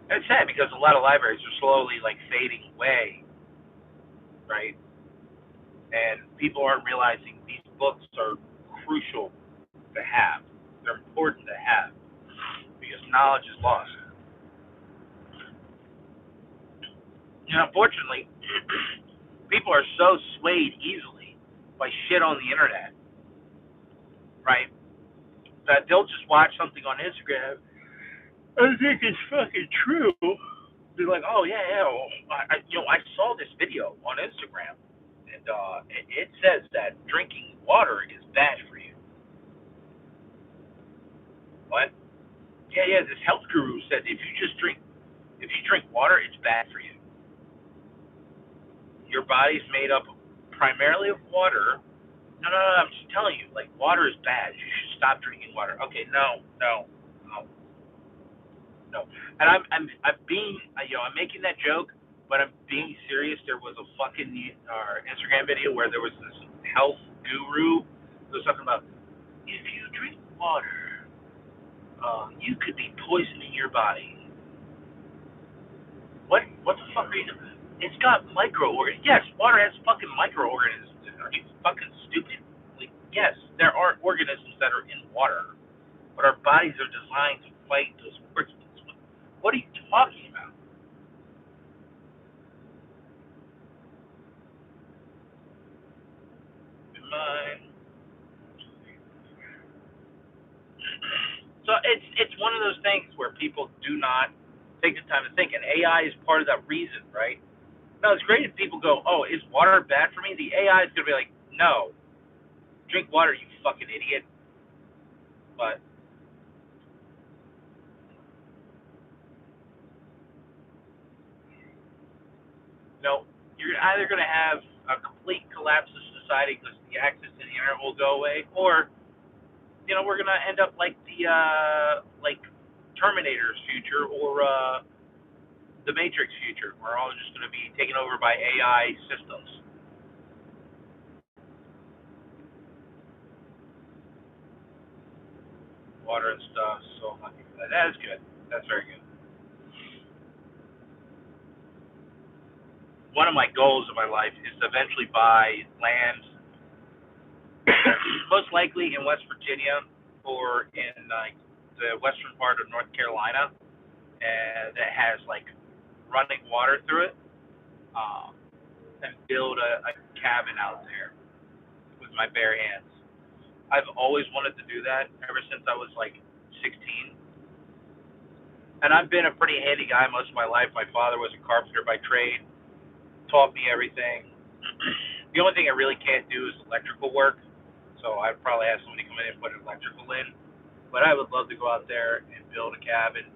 And it's sad because a lot of libraries are slowly like fading away, right? And people aren't realizing these books are crucial to have. They're important to have because knowledge is lost. And unfortunately, people are so swayed easily by shit on the internet, right? That they'll just watch something on Instagram. I think it's fucking true. Be like, oh yeah, yeah. Well, I saw this video on Instagram, and it says that drinking water is bad for you. What? Yeah, yeah. This health guru said if you drink water, it's bad for you. Your body's made up primarily of water. No, no, no. I'm just telling you, like, water is bad. You should stop drinking water. Okay, no, no, no, no. And I'm being, I'm making that joke, but I'm being serious. There was a fucking Instagram video where there was this health guru who was talking about if you drink water, you could be poisoning your body. What the fuck are you doing? It's got microorganisms. Yes, water has fucking microorganisms. Are you fucking stupid? Like, yes, there are organisms that are in water, but our bodies are designed to fight those organisms. What are you talking about? Mine. So it's one of those things where people do not take the time to think, and AI is part of that reason, right? Now it's great if people go, "Oh, is water bad for me?" The AI is gonna be like, "No, drink water, you fucking idiot." But no, you're either gonna have a complete collapse of society because the access to the internet will go away, or we're gonna end up like the like Terminator's future or the Matrix future. We're all just gonna be taken over by AI systems, water and stuff. So that is good. That's very good. one of my goals in my life is to eventually buy land, most likely in West Virginia or in like the western part of North Carolina, and that has like running water through it, um, and build a cabin out there with my bare hands. I've always wanted to do that ever since I was like 16. And I've been a pretty handy guy most of my life. My father was a carpenter by trade, taught me everything. The only thing I really can't do is electrical work, so I'd probably have somebody come in and put electrical in. But I would love to go out there and build a cabin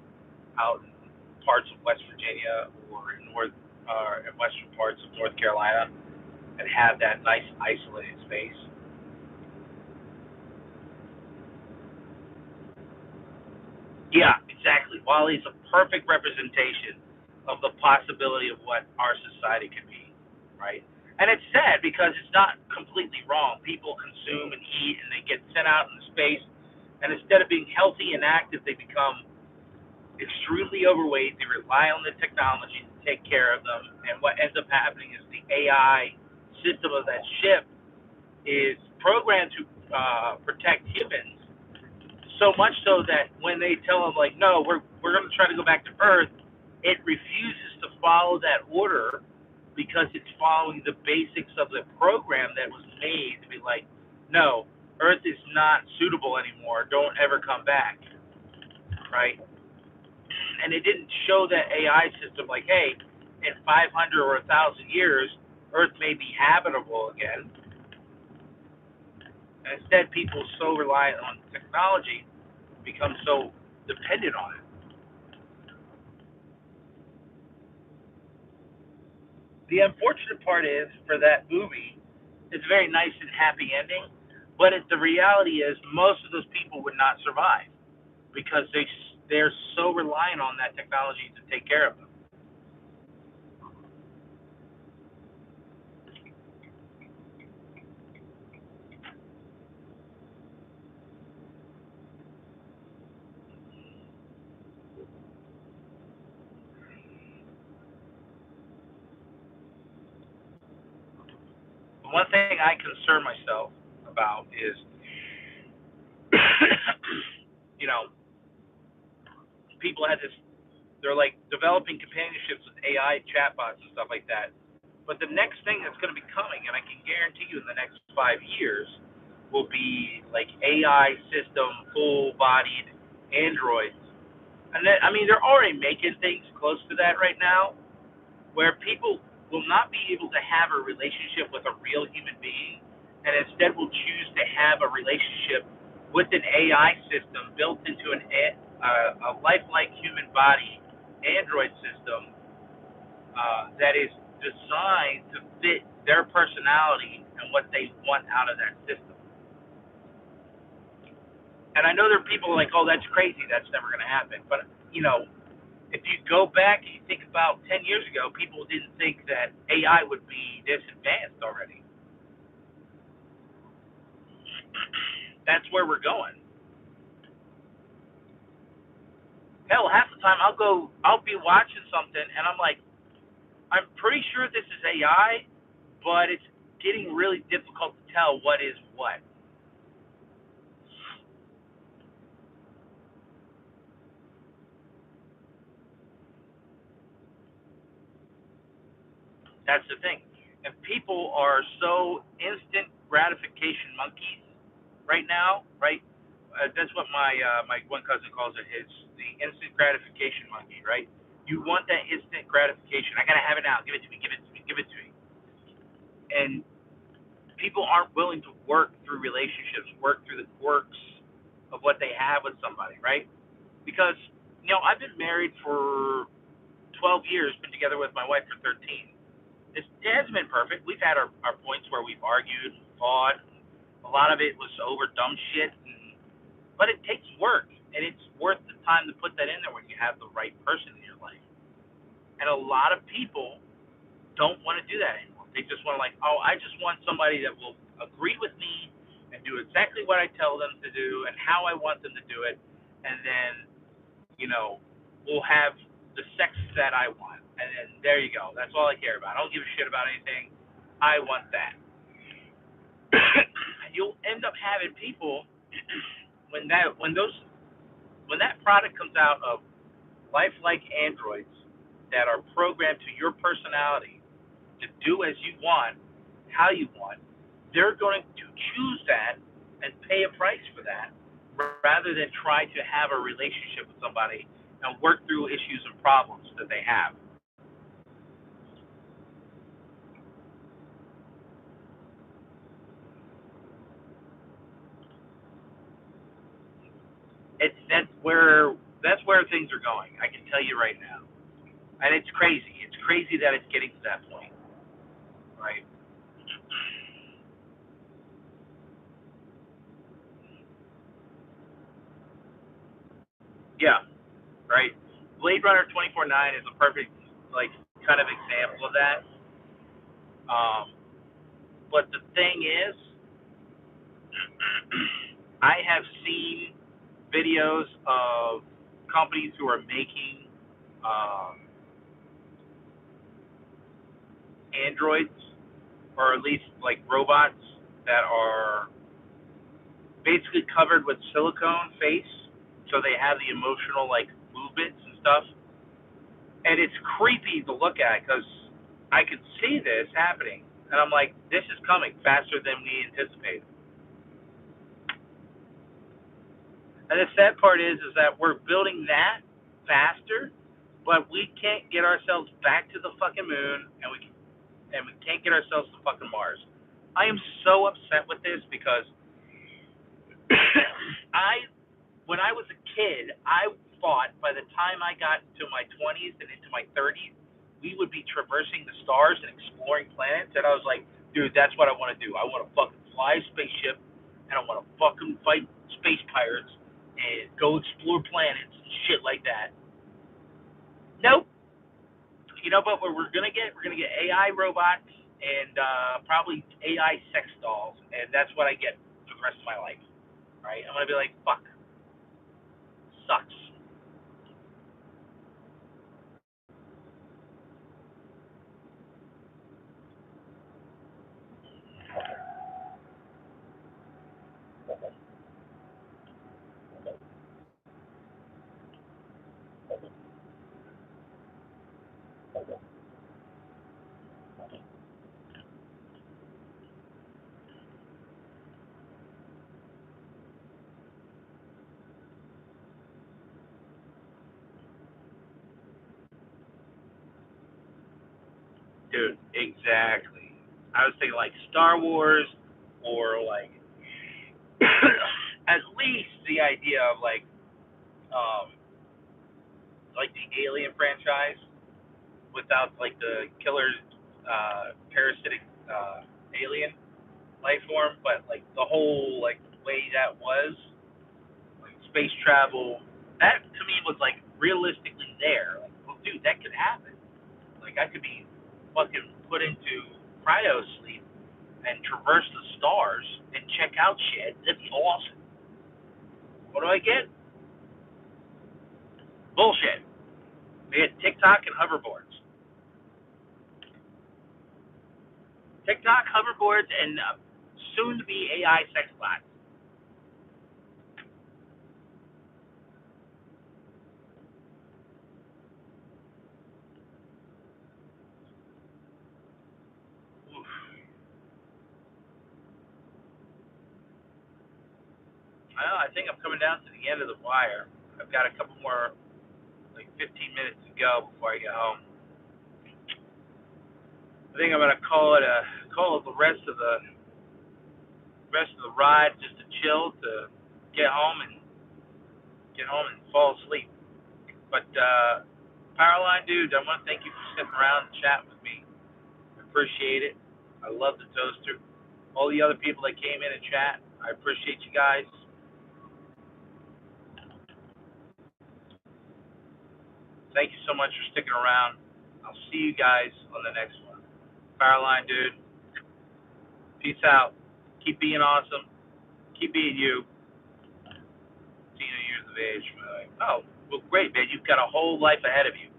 out in parts of West Virginia or in western parts of North Carolina and have that nice isolated space. Yeah, exactly. Wally's a perfect representation of the possibility of what our society could be, right? And it's sad because it's not completely wrong. People consume and eat and they get sent out into space, and instead of being healthy and active, they become extremely overweight. They rely on the technology to take care of them, and what ends up happening is the AI system of that ship is programmed to protect humans, so much so that when they tell them like, no, we're going to try to go back to Earth, it refuses to follow that order because it's following the basics of the program that was made to be like, no, Earth is not suitable anymore. Don't ever come back, right? And it didn't show that AI system like, hey, in 500 or 1,000 years, Earth may be habitable again. And instead, people so reliant on technology become so dependent on it. The unfortunate part is for that movie, it's a very nice and happy ending, but the reality is most of those people would not survive because they're so reliant on that technology to take care of them. The one thing I concern myself about is, you know, people had this, they're like developing companionships with AI chatbots and stuff like that. But the next thing that's going to be coming, and I can guarantee you in the next 5 years, will be like AI system, full bodied androids. And then, I mean, they're already making things close to that right now, where people will not be able to have a relationship with a real human being, and instead will choose to have a relationship with an AI system built into a lifelike human body android system that is designed to fit their personality and what they want out of that system. And I know there are people like, oh, that's crazy. That's never going to happen. But, you know, if you go back and you think about 10 years ago, people didn't think that AI would be this advanced already. That's where we're going. Hell, half the time I'll be watching something and I'm like, I'm pretty sure this is AI, but it's getting really difficult to tell what is what. That's the thing. And people are so instant gratification monkeys right now, right? That's what my one cousin calls it. It's the instant gratification monkey, right? You want that instant gratification. I gotta have it now. Give it to me. Give it to me. Give it to me. And people aren't willing to work through relationships, work through the quirks of what they have with somebody, right? Because I've been married for 12 years, been together with my wife for 13. It hasn't been perfect. We've had our points where we've argued, fought. A lot of it was over dumb shit, but it takes work, and it's worth the time to put that in there when you have the right person in your life. And a lot of people don't want to do that anymore. They just want to like, oh, I just want somebody that will agree with me and do exactly what I tell them to do and how I want them to do it, and then we'll have the sex that I want. And then there you go. That's all I care about. I don't give a shit about anything. I want that. You'll end up having people when that product comes out of lifelike androids that are programmed to your personality to do as you want, how you want, they're going to choose that and pay a price for that rather than try to have a relationship with somebody and work through issues and problems that they have. That's where things are going. I can tell you right now, and it's crazy. It's crazy that it's getting to that point, right? Yeah, right. Blade Runner 2049 is a perfect like kind of example of that. But the thing is, I have seen videos of companies who are making um, androids or at least like robots that are basically covered with silicone face, so they have the emotional like movements and stuff. And it's creepy to look at because I can see this happening, and I'm like, this is coming faster than we anticipated. And the sad part is that we're building that faster, but we can't get ourselves back to the fucking moon, and we can't get ourselves to fucking Mars. I am so upset with this because I when I was a kid, I thought by the time I got to my 20s and into my 30s, we would be traversing the stars and exploring planets. And I was like, dude, that's what I want to do. I want to fucking fly a spaceship, and I want to fucking fight space pirates and go explore planets and shit like that. Nope. You know, but what we're gonna get AI robots and probably AI sex dolls, and that's what I get for the rest of my life. Right? I'm gonna be like, fuck, sucks. Dude, exactly. I was thinking like Star Wars or like at least the idea of um like the Alien franchise without like the killer parasitic alien life form, but like the whole like way that was like space travel that to me was like realistically there. Like, well, dude, that could happen. Like I could be fucking put into cryo sleep and traverse the stars and check out shit. It's awesome. What do I get? Bullshit. We get TikTok and hoverboards. TikTok, hoverboards, and soon to be AI sex bots. Oof. I think I'm coming down to the end of the wire. I've got a couple more, like 15 minutes to go before I get home. I think I'm gonna call it the rest of the ride just to chill to get home and fall asleep. But Powerline dude, I want to thank you for sitting around and chatting with me. I appreciate it. I love the toaster. All the other people that came in and chat, I appreciate you guys. Thank you so much for sticking around. I'll see you guys on the next one. Powerline dude, peace out. Keep being awesome. Keep being you. Years of age. Oh, well, great, man. You've got a whole life ahead of you.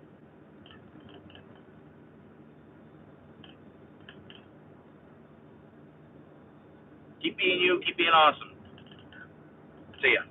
Keep being you. Keep being awesome. See ya.